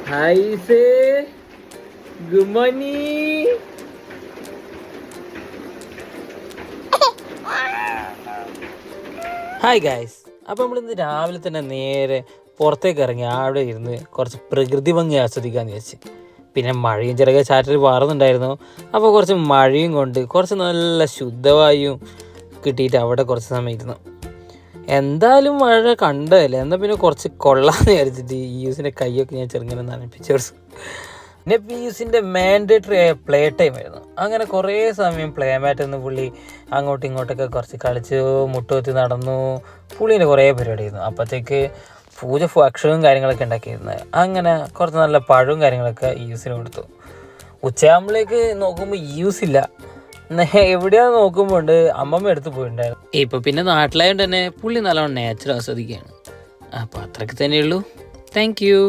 Hi say good morning. Hi guys, അപ്പോൾ നമ്മളിന്ന് രാവിലെ തന്നെ നേരെ പുറത്തേക്ക് ഇറങ്ങി അവിടെ ഇരുന്ന് കുറച്ച് പ്രകൃതി ഭംഗി ആസ്വദിക്കാമെന്ന് വിചാരിച്ച്. പിന്നെ മഴയും ചെറിയ ചാറ്റൽ പാറുന്നുണ്ടായിരുന്നു. അപ്പോൾ കുറച്ച് മഴയും കൊണ്ട് കുറച്ച് നല്ല ശുദ്ധവായും കിട്ടിയിട്ട് അവിടെ കുറച്ച് സമയം ഇരുന്നു. എന്തായാലും മഴ കണ്ടതല്ലേ, എന്നാൽ പിന്നെ കുറച്ച് കൊള്ളാമെന്ന് വിചാരിച്ചിട്ട് ഈ യൂസിൻ്റെ കൈയൊക്കെ ഞാൻ ചെറുങ്ങനെ നനപ്പിച്ചു കൊടുത്തു. പിന്നെ പീസിൻ്റെ മാൻഡേറ്ററി ആയ പ്ലേ ടൈം ആയിരുന്നു. അങ്ങനെ കുറേ സമയം പ്ലേ മാറ്റിൽ നിന്ന് പുള്ളി അങ്ങോട്ടും ഇങ്ങോട്ടൊക്കെ കുറച്ച് കളിച്ചു, മുട്ടുകുത്തി നടന്നു. പുള്ളീൻ്റെ കുറേ പരിപാടിയായിരുന്നു. അപ്പോഴത്തേക്ക് പൂജ ഭക്ഷണവും കാര്യങ്ങളൊക്കെ ഉണ്ടാക്കിയിരുന്നത്. അങ്ങനെ കുറച്ച് നല്ല പഴവും കാര്യങ്ങളൊക്കെ യൂസിന് കൊടുത്തു. ഉച്ചയാകുമ്പോഴേക്ക് നോക്കുമ്പോൾ യൂസില്ല. എവിടെയാണെന്ന് നോക്കുമ്പോൾ ഉണ്ട് അമ്മമ്മ എടുത്ത് പോയിട്ടുണ്ടായിരുന്നു. ഇപ്പോൾ പിന്നെ നാട്ടിലായതുകൊണ്ട് തന്നെ പുള്ളി നല്ലോണം നേച്ചർ ആസ്വദിക്കുകയാണ്. അപ്പോൾ അത്രയ്ക്ക് തന്നെയുള്ളൂ. Thank U.